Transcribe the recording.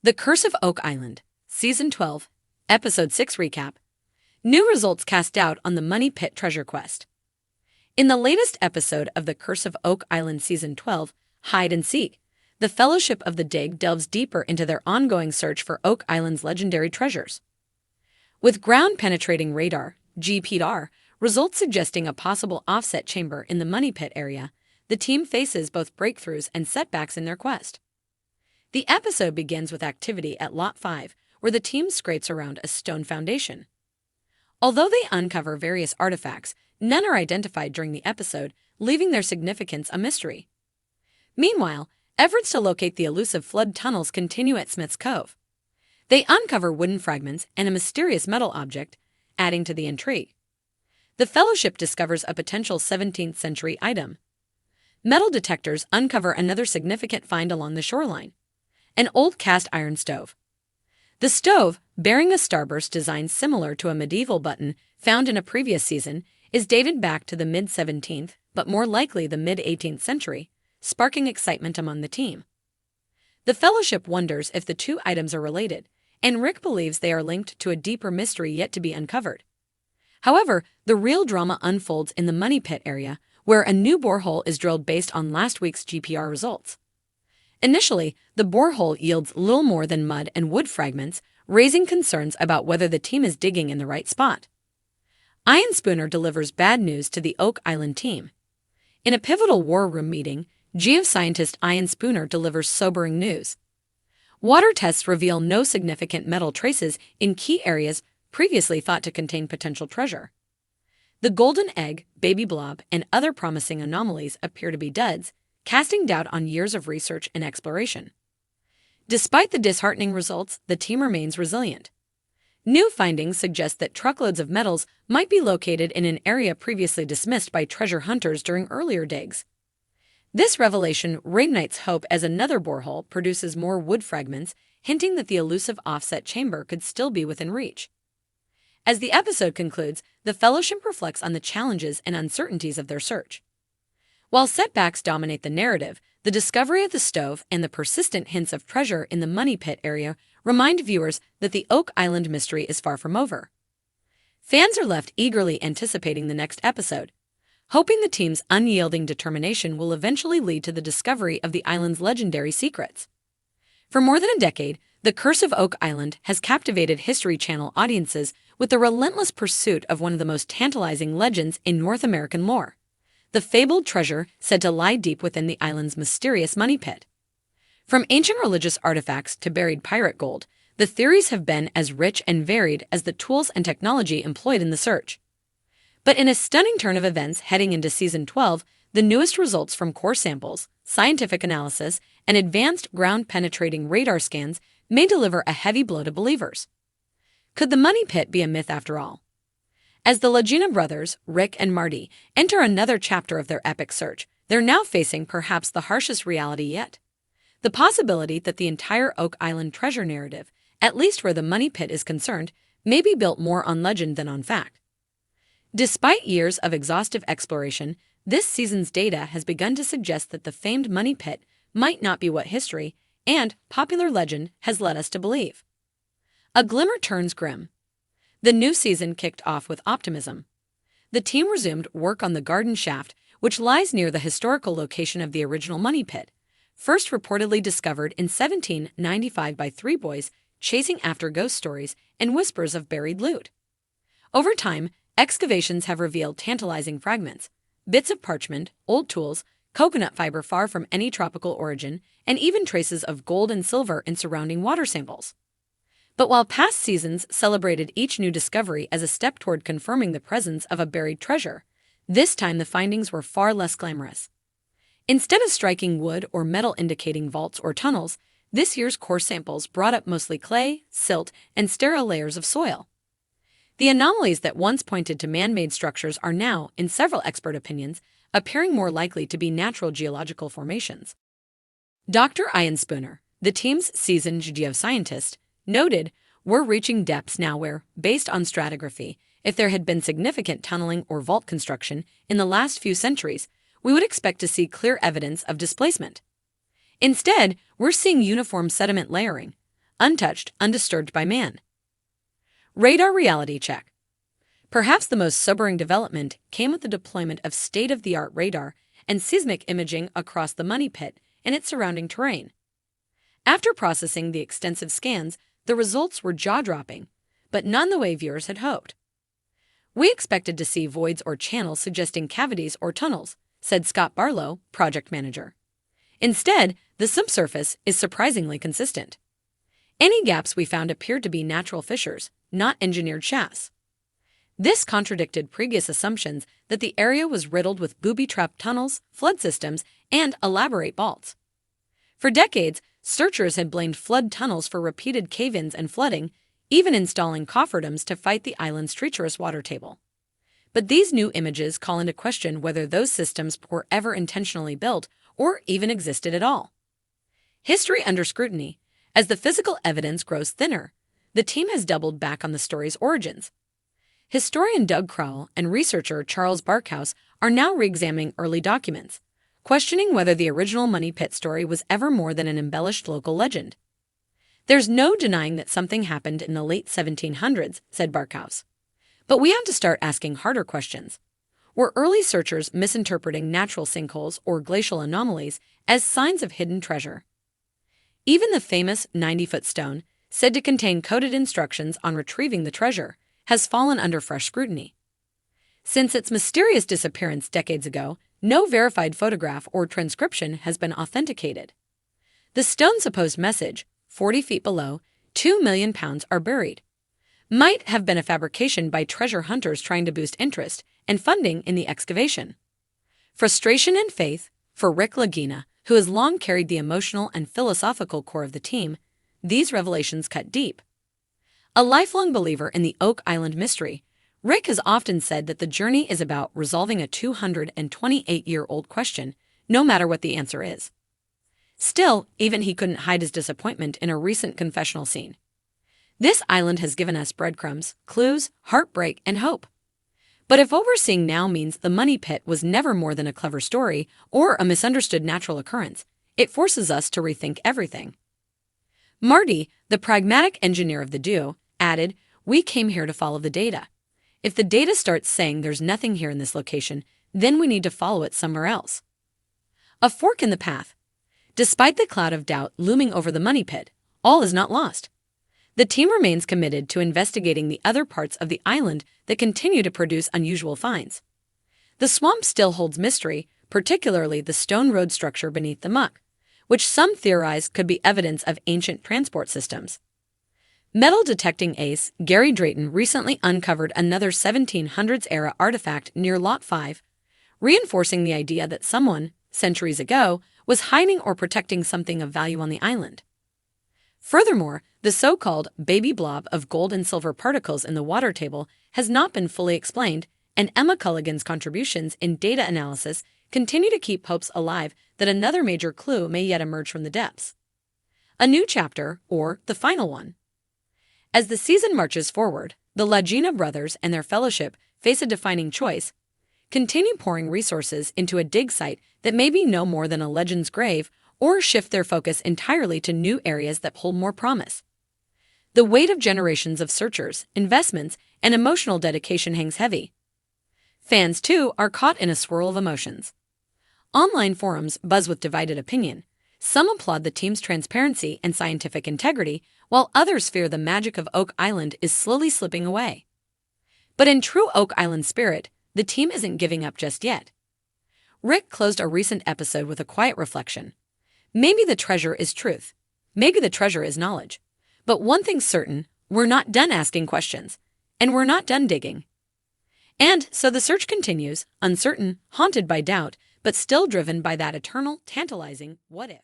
The Curse of Oak Island, Season 12, Episode 6 Recap. New results cast doubt on the Money Pit treasure quest. In the latest episode of The Curse of Oak Island Season 12, Hide and Seek, the Fellowship of the Dig delves deeper into their ongoing search for Oak Island's legendary treasures. With ground-penetrating radar, GPR, results suggesting a possible offset chamber in the Money Pit area, the team faces both breakthroughs and setbacks in their quest. The episode begins with activity at Lot 5, where the team scrapes around a stone foundation. Although they uncover various artifacts, none are identified during the episode, leaving their significance a mystery. Meanwhile, efforts to locate the elusive flood tunnels continue at Smith's Cove. They uncover wooden fragments and a mysterious metal object, adding to the intrigue. The Fellowship discovers a potential 17th century item. Metal detectors uncover another significant find along the shoreline: an old cast iron stove. The stove, bearing a starburst design similar to a medieval button found in a previous season, is dated back to the mid-17th, but more likely the mid-18th century, sparking excitement among the team. The Fellowship wonders if the two items are related, and Rick believes they are linked to a deeper mystery yet to be uncovered. However, the real drama unfolds in the Money Pit area, where a new borehole is drilled based on last week's GPR results. Initially, the borehole yields little more than mud and wood fragments, raising concerns about whether the team is digging in the right spot. Ian Spooner delivers bad news to the Oak Island team. In a pivotal war room meeting, geoscientist Ian Spooner delivers sobering news. Water tests reveal no significant metal traces in key areas previously thought to contain potential treasure. The golden egg, baby blob, and other promising anomalies appear to be duds, casting doubt on years of research and exploration. Despite the disheartening results, the team remains resilient. New findings suggest that truckloads of metals might be located in an area previously dismissed by treasure hunters during earlier digs. This revelation reignites hope as another borehole produces more wood fragments, hinting that the elusive offset chamber could still be within reach. As the episode concludes, the Fellowship reflects on the challenges and uncertainties of their search. While setbacks dominate the narrative, the discovery of the stove and the persistent hints of treasure in the Money Pit area remind viewers that the Oak Island mystery is far from over. Fans are left eagerly anticipating the next episode, hoping the team's unyielding determination will eventually lead to the discovery of the island's legendary secrets. For more than a decade, The Curse of Oak Island has captivated History Channel audiences with the relentless pursuit of one of the most tantalizing legends in North American lore: the fabled treasure said to lie deep within the island's mysterious money pit. From ancient religious artifacts to buried pirate gold, the theories have been as rich and varied as the tools and technology employed in the search. But in a stunning turn of events heading into Season 12, the newest results from core samples, scientific analysis, and advanced ground-penetrating radar scans may deliver a heavy blow to believers. Could the money pit be a myth after all? As the Lagina brothers, Rick and Marty, enter another chapter of their epic search, they're now facing perhaps the harshest reality yet: the possibility that the entire Oak Island treasure narrative, at least where the money pit is concerned, may be built more on legend than on fact. Despite years of exhaustive exploration, this season's data has begun to suggest that the famed money pit might not be what history and popular legend has led us to believe. A glimmer turns grim. The new season kicked off with optimism. The team resumed work on the garden shaft, which lies near the historical location of the original money pit, first reportedly discovered in 1795 by three boys chasing after ghost stories and whispers of buried loot. Over time, excavations have revealed tantalizing fragments: bits of parchment, old tools, coconut fiber far from any tropical origin, and even traces of gold and silver in surrounding water samples. But while past seasons celebrated each new discovery as a step toward confirming the presence of a buried treasure, this time the findings were far less glamorous. Instead of striking wood or metal indicating vaults or tunnels, this year's core samples brought up mostly clay, silt, and sterile layers of soil. The anomalies that once pointed to man-made structures are now, in several expert opinions, appearing more likely to be natural geological formations. Dr. Ian Spooner, the team's seasoned geoscientist, noted, "We're reaching depths now where, based on stratigraphy, if there had been significant tunneling or vault construction in the last few centuries, we would expect to see clear evidence of displacement. Instead, we're seeing uniform sediment layering, untouched, undisturbed by man. Radar reality check. Perhaps the most sobering development came with the deployment of state-of-the-art radar and seismic imaging across the Money Pit and its surrounding terrain. After processing the extensive scans, the results were jaw-dropping, but none the way viewers had hoped. "We expected to see voids or channels suggesting cavities or tunnels," said Scott Barlow, project manager. "Instead, the subsurface is surprisingly consistent. Any gaps we found appeared to be natural fissures, not engineered shafts." This contradicted previous assumptions that the area was riddled with booby-trapped tunnels, flood systems, and elaborate vaults. For decades, searchers had blamed flood tunnels for repeated cave-ins and flooding, even installing cofferdams to fight the island's treacherous water table. But these new images call into question whether those systems were ever intentionally built or even existed at all. History under scrutiny. As the physical evidence grows thinner, the team has doubled back on the story's origins. Historian Doug Crowell and researcher Charles Barkhouse are now re-examining early documents, questioning whether the original Money Pit story was ever more than an embellished local legend. "There's no denying that something happened in the late 1700s, said Barkhouse. But we have to start asking harder questions. Were early searchers misinterpreting natural sinkholes or glacial anomalies as signs of hidden treasure? Even the famous 90-foot stone, said to contain coded instructions on retrieving the treasure, has fallen under fresh scrutiny. Since its mysterious disappearance decades ago, no verified photograph or transcription has been authenticated. The stone's supposed message, 40 feet below, 2 million pounds are buried, might have been a fabrication by treasure hunters trying to boost interest and funding in the excavation. Frustration and faith, for Rick Lagina, who has long carried the emotional and philosophical core of the team, these revelations cut deep. A lifelong believer in the Oak Island mystery, Rick has often said that the journey is about resolving a 228-year-old question, no matter what the answer is. Still, even he couldn't hide his disappointment in a recent confessional scene. "This island has given us breadcrumbs, clues, heartbreak, and hope. But if what we're seeing now means the Money Pit was never more than a clever story or a misunderstood natural occurrence, it forces us to rethink everything." Marty, the pragmatic engineer of the duo, added, "We came here to follow the data. If the data starts saying there's nothing here in this location, then we need to follow it somewhere else." A fork in the path. Despite the cloud of doubt looming over the Money Pit, all is not lost. The team remains committed to investigating the other parts of the island that continue to produce unusual finds. The swamp still holds mystery, particularly the stone road structure beneath the muck, which some theorize could be evidence of ancient transport systems. Metal detecting ace Gary Drayton recently uncovered another 1700s-era artifact near Lot 5, reinforcing the idea that someone, centuries ago, was hiding or protecting something of value on the island. Furthermore, the so-called baby blob of gold and silver particles in the water table has not been fully explained, and Emma Culligan's contributions in data analysis continue to keep hopes alive that another major clue may yet emerge from the depths. A new chapter, or the final one. As the season marches forward, the Lagina brothers and their fellowship face a defining choice: continue pouring resources into a dig site that may be no more than a legend's grave, or shift their focus entirely to new areas that hold more promise. The weight of generations of searchers, investments, and emotional dedication hangs heavy. Fans, too, are caught in a swirl of emotions. Online forums buzz with divided opinion. Some applaud the team's transparency and scientific integrity, while others fear the magic of Oak Island is slowly slipping away. But in true Oak Island spirit, the team isn't giving up just yet. Rick closed a recent episode with a quiet reflection. Maybe the treasure is truth. Maybe the treasure is knowledge. But one thing's certain, we're not done asking questions. And we're not done digging. And so the search continues, uncertain, haunted by doubt, but still driven by that eternal, tantalizing what if.